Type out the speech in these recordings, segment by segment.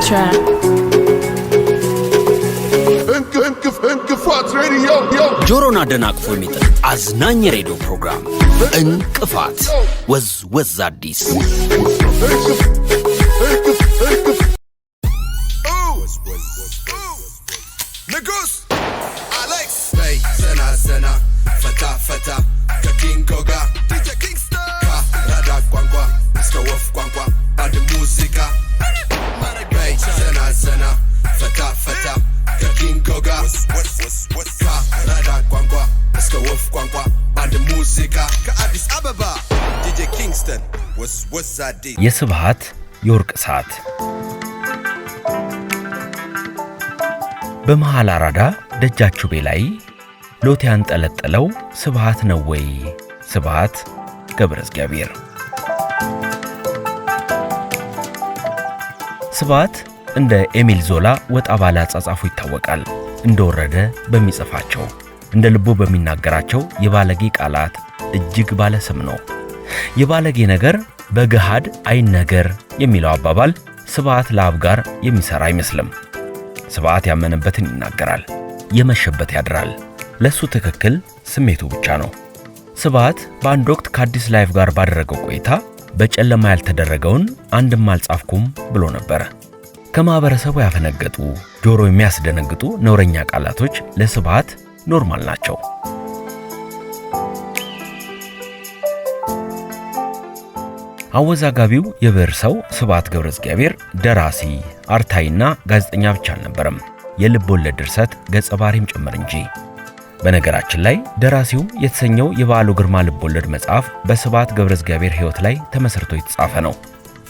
track. ጆሮና ደናቅፎ የሚጥል አዝናኝ ሬዲዮ ፕሮግራም እንቅፋት ወዝ አዲስ ንጉስ አሌክስ በይ ዘና ዘና ፈታ ፈታ ከኪንጎ ጋር ዲጄ ኪንግስተን ከራዳ ቋንቋ እስከ ወፍ ቋንቋ ባንድ ሙዚቃ በይ ዘና ዘና ፈታ ፈታ ከኪንጎ ጋር ከራዳ ቋንቋ እስከ ወፍ ቋንቋ ባንድ ሙዚቃ ከአዲስ አበባ ዲጄ ኪንግስተን ወዝ አዲስ የስብሃት የወርቅ ሰዓት በመሃል አራዳ ደጃችሁ ቤላይ ሎት ያንጠለጠለው ስብሃት ነው ወይ? ስብሃት ገብረ እግዚአብሔር። ስብሃት እንደ ኤሚል ዞላ ወጣ ባለ አጻጻፉ ይታወቃል። እንደወረደ በሚጽፋቸው እንደ ልቡ በሚናገራቸው የባለጌ ቃላት እጅግ ባለ ስም ነው። የባለጌ ነገር በገሃድ አይነገር የሚለው አባባል ስብሃት ለአብ ጋር የሚሰራ አይመስልም። ስብሃት ያመነበትን ይናገራል፣ የመሸበት ያድራል። ለሱ ትክክል ስሜቱ ብቻ ነው። ስብሃት በአንድ ወቅት ከአዲስ ላይፍ ጋር ባደረገው ቆይታ በጨለማ ያልተደረገውን አንድም አልጻፍኩም ብሎ ነበር። ከማህበረሰቡ ያፈነገጡ ጆሮ የሚያስደነግጡ ነውረኛ ቃላቶች ለስብሃት ኖርማል ናቸው። አወዛጋቢው የብዕር ሰው ስብሃት ገብረ እግዚአብሔር ደራሲ፣ አርታይና ጋዜጠኛ ብቻ አልነበረም፣ የልብ ወለድ ድርሰት ገጸ ባህሪም ጭምር እንጂ። በነገራችን ላይ ደራሲው የተሰኘው የበዓሉ ግርማ ልብ ወለድ መጽሐፍ በስብሃት ገብረ እግዚአብሔር ሕይወት ላይ ተመስርቶ የተጻፈ ነው።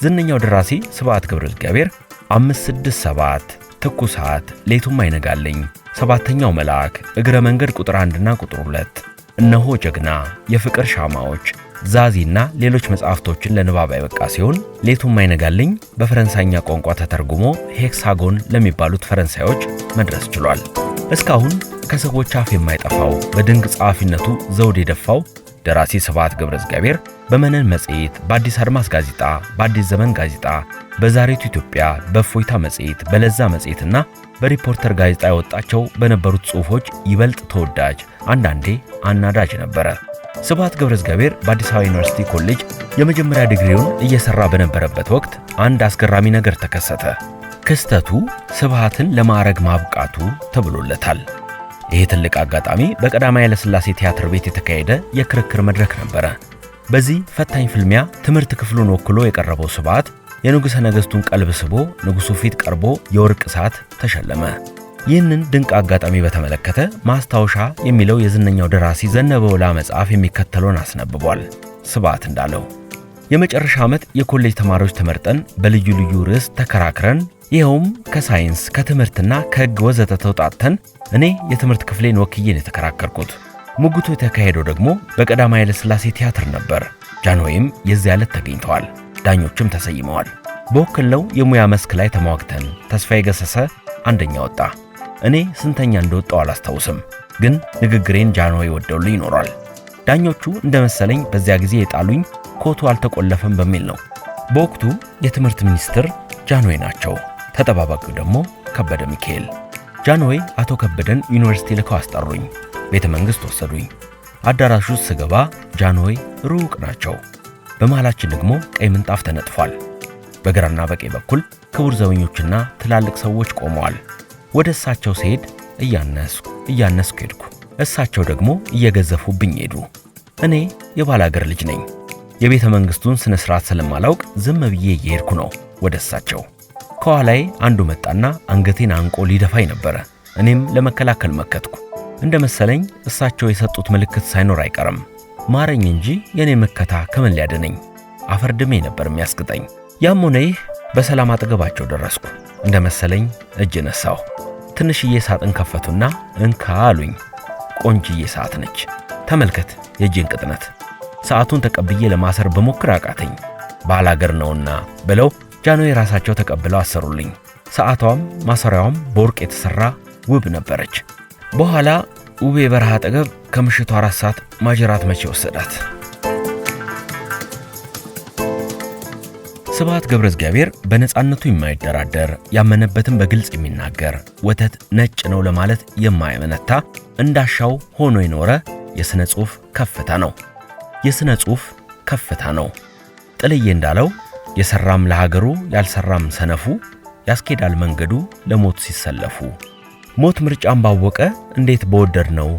ዝነኛው ደራሲ ስብሃት ገብረ እግዚአብሔር 567፣ ትኩሳት፣ ሌቱም አይነጋልኝ፣ ሰባተኛው መልአክ፣ እግረ መንገድ ቁጥር 1 እና ቁጥር 2፣ እነሆ ጀግና፣ የፍቅር ሻማዎች፣ ዛዚና ሌሎች መጽሐፍቶችን ለንባብ ያበቃ ሲሆን ሌቱም አይነጋልኝ በፈረንሳይኛ ቋንቋ ተተርጉሞ ሄክሳጎን ለሚባሉት ፈረንሳዮች መድረስ ችሏል። እስካሁን ከሰዎች አፍ የማይጠፋው በድንቅ ጸሐፊነቱ ዘውድ የደፋው ደራሲ ስብሃት ገብረ እግዚአብሔር በመነን መጽሔት፣ በአዲስ አድማስ ጋዜጣ፣ በአዲስ ዘመን ጋዜጣ፣ በዛሬቱ ኢትዮጵያ፣ በእፎይታ መጽሔት፣ በለዛ መጽሔትና በሪፖርተር ጋዜጣ ያወጣቸው በነበሩት ጽሑፎች ይበልጥ ተወዳጅ፣ አንዳንዴ አናዳጅ ነበረ። ስብሃት ገብረ እግዚአብሔር በአዲስ አበባ ዩኒቨርሲቲ ኮሌጅ የመጀመሪያ ዲግሪውን እየሰራ በነበረበት ወቅት አንድ አስገራሚ ነገር ተከሰተ። ክስተቱ ስብሃትን ለማዕረግ ማብቃቱ ተብሎለታል። ይህ ትልቅ አጋጣሚ በቀዳማዊ ኃይለ ሥላሴ ቲያትር ቤት የተካሄደ የክርክር መድረክ ነበረ። በዚህ ፈታኝ ፍልሚያ ትምህርት ክፍሉን ወክሎ የቀረበው ስብሃት የንጉሠ ነገሥቱን ቀልብ ስቦ ንጉሡ ፊት ቀርቦ የወርቅ ሰዓት ተሸለመ። ይህንን ድንቅ አጋጣሚ በተመለከተ ማስታወሻ የሚለው የዝነኛው ደራሲ ዘነበ ወላ መጽሐፍ የሚከተለውን አስነብቧል። ስብሃት እንዳለው የመጨረሻ ዓመት የኮሌጅ ተማሪዎች ተመርጠን በልዩ ልዩ ርዕስ ተከራክረን፣ ይኸውም ከሳይንስ ከትምህርትና ከሕግ ወዘተ ተውጣጥተን እኔ የትምህርት ክፍሌን ወክዬን የተከራከርኩት። ሙግቱ የተካሄደው ደግሞ በቀዳማዊ ኃይለ ሥላሴ ቲያትር ነበር። ጃንሆይም የዚያ ዕለት ተገኝተዋል። ዳኞችም ተሰይመዋል። በወከልነው የሙያ መስክ ላይ ተሟግተን ተስፋዬ ገሰሰ አንደኛ ወጣ። እኔ ስንተኛ እንደወጣው አላስታውስም፣ ግን ንግግሬን ጃንሆይ ወደውልኝ ይኖራል። ዳኞቹ እንደመሰለኝ በዚያ ጊዜ የጣሉኝ ኮቱ አልተቆለፈም በሚል ነው። በወቅቱ የትምህርት ሚኒስትር ጃንሆይ ናቸው። ተጠባባቂው ደግሞ ከበደ ሚካኤል። ጃንሆይ አቶ ከበደን ዩኒቨርሲቲ ልከው አስጠሩኝ። ቤተ መንግሥት ወሰዱኝ። አዳራሹ ውስጥ ስገባ ጃንሆይ ሩቅ ናቸው። በመሃላችን ደግሞ ቀይ ምንጣፍ ተነጥፏል። በግራና በቀኝ በኩል ክቡር ዘበኞችና ትላልቅ ሰዎች ቆመዋል። ወደ እሳቸው ሲሄድ እያነስኩ ሄድኩ። እሳቸው ደግሞ እየገዘፉብኝ ሄዱ። እኔ የባላገር ልጅ ነኝ። የቤተ መንግሥቱን ስነ ሥርዓት ስለማላውቅ ዝም ብዬ እየሄድኩ ነው ወደ እሳቸው። ከኋላዬ አንዱ መጣና አንገቴን አንቆ ሊደፋኝ ነበረ። እኔም ለመከላከል መከትኩ። እንደ መሰለኝ እሳቸው የሰጡት ምልክት ሳይኖር አይቀርም። ማረኝ እንጂ የኔ መከታ ከምን ሊያድነኝ? አፈርድሜ ነበር የሚያስግጠኝ። ያም ሆነ ይህ በሰላም አጠገባቸው ደረስኩ። እንደ መሰለኝ እጅ ነሳሁ። ትንሽዬ ሳጥን ከፈቱና እንካ አሉኝ። ቆንጅዬ ሰዓት ነች። ተመልከት የእጄን ቅጥነት። ሰዓቱን ተቀብዬ ለማሰር በሞክር አቃተኝ። ባላገር ነውና ብለው ጃንሆይ ራሳቸው ተቀብለው አሰሩልኝ። ሰዓቷም ማሰሪያዋም በወርቅ የተሰራ ውብ ነበረች። በኋላ ውቤ በረሃ አጠገብ ከምሽቱ 4 ሰዓት ማጀራት መቼ ወሰዳት። ስብሐት ገብረእግዚአብሔር በነጻነቱ የማይደራደር ያመነበትን በግልጽ የሚናገር ወተት ነጭ ነው ለማለት የማይመነታ እንዳሻው ሆኖ የኖረ የሥነ ጽሑፍ ከፍታ ነው። የሥነ ጽሑፍ ከፍታ ነው። ጥልዬ እንዳለው የሰራም ለሀገሩ ያልሰራም ሰነፉ ያስኬዳል መንገዱ ለሞት ሲሰለፉ። ሞት ምርጫን ባወቀ እንዴት በወደድ ነው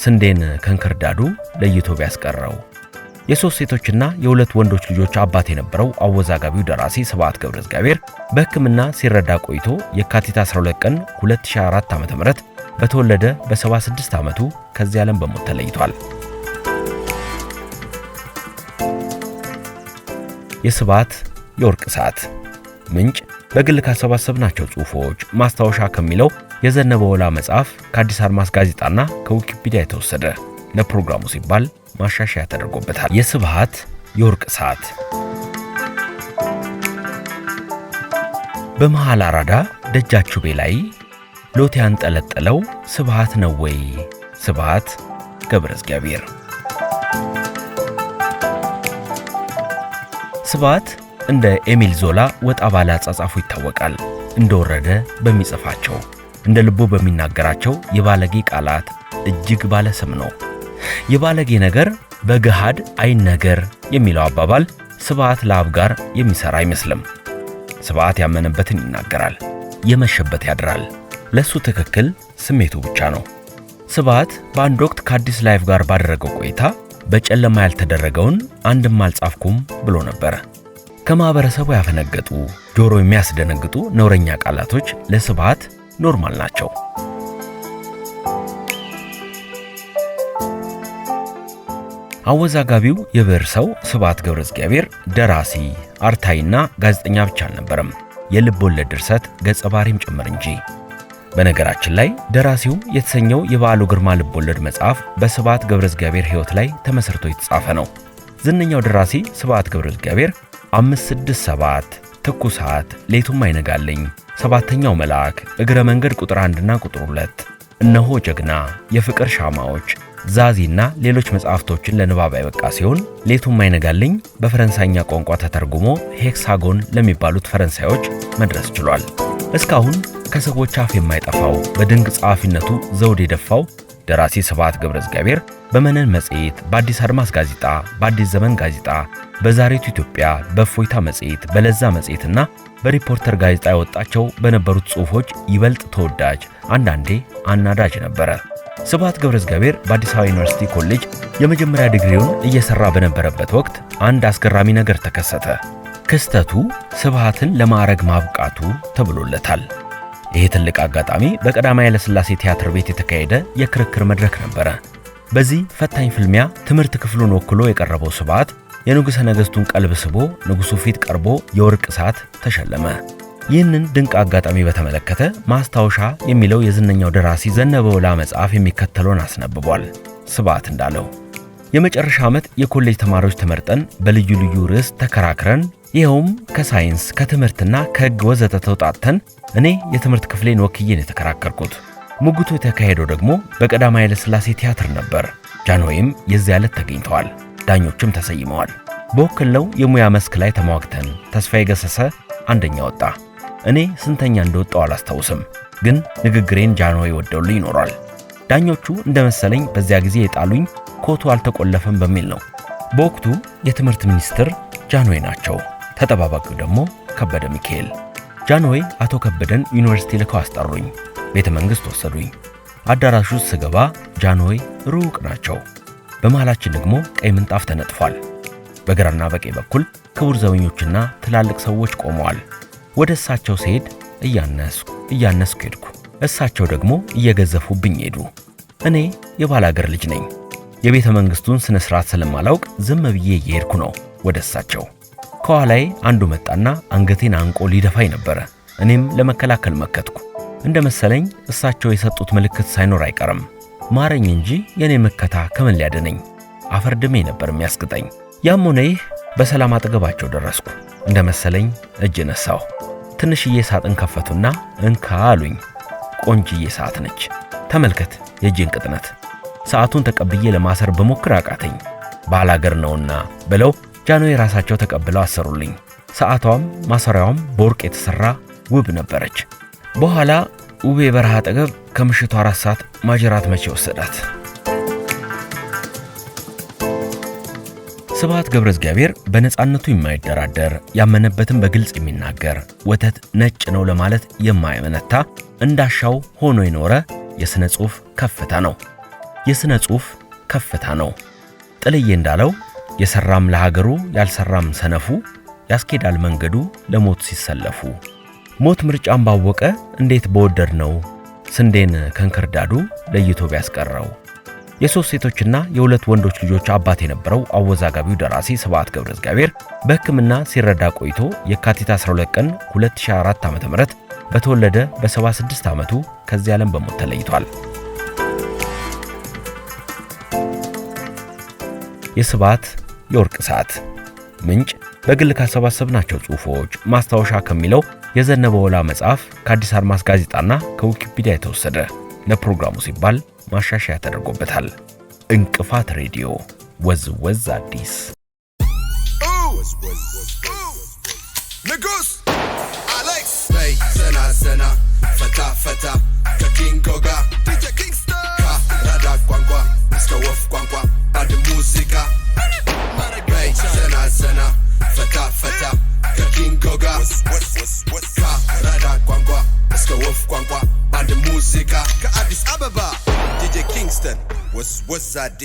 ስንዴን ከንክርዳዱ ለይቶ ቢያስቀረው። የሶስት ሴቶችና የሁለት ወንዶች ልጆች አባት የነበረው አወዛጋቢው ደራሲ ስብሐት ገብረእግዚአብሔር በሕክምና ሲረዳ ቆይቶ የካቲት 12 ቀን 2004 ዓ.ም በተወለደ በ76 ዓመቱ ከዚህ ዓለም በሞት ተለይቷል። የስብሐት የወርቅ ሰዓት ምንጭ በግል ካሰባሰብናቸው ጽሑፎች ማስታወሻ ከሚለው የዘነበ ወላ መጽሐፍ ከአዲስ አድማስ ጋዜጣና ከዊኪፒዲያ የተወሰደ ለፕሮግራሙ ሲባል ማሻሻያ ተደርጎበታል። የስብሐት የወርቅ ሰዓት በመሃል አራዳ ደጃችሁ ላይ ሎቴ ያንጠለጠለው ስብሐት ነው ወይ? ስብሐት ገብረእግዚአብሔር። ስብሐት እንደ ኤሚል ዞላ ወጣ ባለ አጻጻፉ ይታወቃል። እንደወረደ በሚጽፋቸው እንደ ልቡ በሚናገራቸው የባለጌ ቃላት እጅግ ባለ ስም ነው። የባለጌ ነገር በገሃድ አይነገር የሚለው አባባል ስብሐት ለአብ ጋር የሚሰራ አይመስልም። ስብሐት ያመነበትን ይናገራል፣ የመሸበት ያድራል። ለሱ ትክክል ስሜቱ ብቻ ነው። ስብሐት በአንድ ወቅት ከአዲስ ላይፍ ጋር ባደረገው ቆይታ በጨለማ ያልተደረገውን አንድም አልጻፍኩም ብሎ ነበር። ከማህበረሰቡ ያፈነገጡ ጆሮ የሚያስደነግጡ ነውረኛ ቃላቶች ለስብሐት ኖርማል ናቸው። አወዛጋቢው የብዕር ሰው ስብሐት ገብረእግዚአብሔር ደራሲ፣ አርታይና ጋዜጠኛ ብቻ አልነበረም፣ የልብ ወለድ ድርሰት ገጸ ባህሪም ጭምር እንጂ። በነገራችን ላይ ደራሲው የተሰኘው የበዓሉ ግርማ ልብ ወለድ መጽሐፍ በስብሐት ገብረእግዚአብሔር ሕይወት ላይ ተመስርቶ የተጻፈ ነው። ዝነኛው ደራሲ ስብሐት ገብረእግዚአብሔር 567፣ ትኩሳት፣ ሌቱም አይነጋልኝ፣ ሰባተኛው መልአክ፣ እግረ መንገድ ቁጥር 1 እና ቁጥር 2፣ እነሆ ጀግና፣ የፍቅር ሻማዎች፣ ዛዚና ሌሎች መጽሐፍቶችን ለንባብ ያበቃ ሲሆን ሌቱም አይነጋልኝ በፈረንሳይኛ ቋንቋ ተተርጉሞ ሄክሳጎን ለሚባሉት ፈረንሳዮች መድረስ ችሏል። እስካሁን ከሰዎች አፍ የማይጠፋው በድንቅ ጸሐፊነቱ ዘውድ የደፋው ደራሲ ስብሐት ገብረእግዚአብሔር በመነን መጽሔት፣ በአዲስ አድማስ ጋዜጣ፣ በአዲስ ዘመን ጋዜጣ፣ በዛሬቱ ኢትዮጵያ፣ በእፎይታ መጽሔት፣ በለዛ መጽሔትና በሪፖርተር ጋዜጣ ያወጣቸው በነበሩት ጽሑፎች ይበልጥ ተወዳጅ፣ አንዳንዴ አናዳጅ ነበረ። ስብሐት ገብረእግዚአብሔር በአዲስ አበባ ዩኒቨርሲቲ ኮሌጅ የመጀመሪያ ዲግሪውን እየሰራ በነበረበት ወቅት አንድ አስገራሚ ነገር ተከሰተ። ክስተቱ ስብሐትን ለማዕረግ ማብቃቱ ተብሎለታል። ይህ ትልቅ አጋጣሚ በቀዳማዊ ኃይለ ሥላሴ ቲያትር ቤት የተካሄደ የክርክር መድረክ ነበረ። በዚህ ፈታኝ ፍልሚያ ትምህርት ክፍሉን ወክሎ የቀረበው ስብሐት የንጉሠ ነገሥቱን ቀልብ ስቦ ንጉሡ ፊት ቀርቦ የወርቅ ሰዓት ተሸለመ። ይህንን ድንቅ አጋጣሚ በተመለከተ ማስታወሻ የሚለው የዝነኛው ደራሲ ዘነበ ወላ መጽሐፍ የሚከተለውን አስነብቧል። ስብሐት እንዳለው የመጨረሻ ዓመት የኮሌጅ ተማሪዎች ተመርጠን በልዩ ልዩ ርዕስ ተከራክረን ይኸውም ከሳይንስ ከትምህርትና ከሕግ ወዘተ ተውጣጥተን እኔ የትምህርት ክፍሌን ወክዬን የተከራከርኩት። ሙግቱ የተካሄደው ደግሞ በቀዳማዊ ኃይለ ሥላሴ ቲያትር ነበር። ጃንሆይም የዚያ ዕለት ተገኝተዋል። ዳኞችም ተሰይመዋል። በወከለው የሙያ መስክ ላይ ተሟግተን ተስፋዬ ገሰሰ አንደኛ ወጣ። እኔ ስንተኛ እንደወጣው አላስታውስም፣ ግን ንግግሬን ጃንሆይ ወደውልኝ ይኖራል። ዳኞቹ እንደመሰለኝ በዚያ ጊዜ የጣሉኝ ኮቱ አልተቆለፈም በሚል ነው። በወቅቱ የትምህርት ሚኒስትር ጃንሆይ ናቸው። ተጠባባቂው ደግሞ ከበደ ሚካኤል። ጃንሆይ አቶ ከበደን ዩኒቨርሲቲ ልከው አስጠሩኝ። ቤተ መንግሥት ወሰዱኝ። አዳራሹ ውስጥ ስገባ ጃንሆይ ሩቅ ናቸው። በመሃላችን ደግሞ ቀይ ምንጣፍ ተነጥፏል። በግራና በቀኝ በኩል ክቡር ዘበኞችና ትላልቅ ሰዎች ቆመዋል። ወደ እሳቸው ስሄድ እያነስኩ ሄድኩ። እሳቸው ደግሞ እየገዘፉብኝ ሄዱ። እኔ የባላገር ልጅ ነኝ። የቤተ መንግሥቱን ስነ ሥርዓት ስለማላውቅ ዝም ብዬ እየሄድኩ ነው ወደ እሳቸው። ከኋላዬ አንዱ መጣና አንገቴን አንቆ ሊደፋኝ ነበረ። እኔም ለመከላከል መከትኩ። እንደ መሰለኝ እሳቸው የሰጡት ምልክት ሳይኖር አይቀርም። ማረኝ እንጂ የኔ መከታ ከምን ሊያድነኝ? አፈርድሜ ነበር የሚያስግጠኝ። ያም ሆነ ይህ በሰላም አጠገባቸው ደረስኩ። እንደ መሰለኝ እጅ ነሳሁ። ትንሽዬ ሳጥን ከፈቱና እንካ አሉኝ። ቆንጅዬ ሰዓት ነች። ተመልከት የእጄን ቅጥነት። ሰዓቱን ተቀብዬ ለማሰር በሞክር አቃተኝ። ባላገር ነውና ብለው ጃንሆይ ራሳቸው ተቀብለው አሰሩልኝ። ሰዓቷም ማሰሪያዋም በወርቅ የተሰራ ውብ ነበረች። በኋላ ውቤ በረሃ አጠገብ ከምሽቱ 4 ሰዓት ማጀራት መቼ ወሰዳት። ስብሐት ገብረእግዚአብሔር በነጻነቱ የማይደራደር ያመነበትን በግልጽ የሚናገር ወተት ነጭ ነው ለማለት የማይመነታ እንዳሻው ሆኖ የኖረ የሥነ ጽሑፍ ከፍታ ነው። የሥነ ጽሑፍ ከፍታ ነው። ጥልዬ እንዳለው የሰራም ለሀገሩ ያልሰራም ሰነፉ ያስኬዳል መንገዱ ለሞት ሲሰለፉ። ሞት ምርጫን ባወቀ እንዴት በወደድ ነው ስንዴን ከንክርዳዱ ለይቶ ቢያስቀረው። የሶስት ሴቶችና የሁለት ወንዶች ልጆች አባት የነበረው አወዛጋቢው ደራሲ ስብሐት ገብረእግዚአብሔር በሕክምና ሲረዳ ቆይቶ የካቲት 12 ቀን 2004 ዓ.ም በተወለደ በ76 ዓመቱ ከዚህ ዓለም በሞት ተለይቷል። የስብሐት የወርቅ ሰዓት ምንጭ በግል ካሰባሰብናቸው ጽሑፎች ማስታወሻ ከሚለው የዘነበ ወላ መጽሐፍ ከአዲስ አድማስ ጋዜጣና ከዊኪፒዲያ የተወሰደ ለፕሮግራሙ ሲባል ማሻሻያ ተደርጎበታል። እንቅፋት ሬዲዮ ወዝወዝ አዲስ ንጉስ አሌክስ በይ ዘና ዘና ፈታ ፈታ ከኪንጎ ጋር ዲጄ ኪንግስተን ከራዳ ቋንቋ እስከ ወፍ ቋንቋ አንድ ሙዚቃ በይ ዘና ዘና ፈታ ፈታ ከኪንጎ ጋር ከራዳ ቋንቋ እስከ ወፍ ቋንቋ አንድ ሙዚቃ ከአዲስ አበባ ዲጄ ኪንግስተን ወዝወዝ አዲስ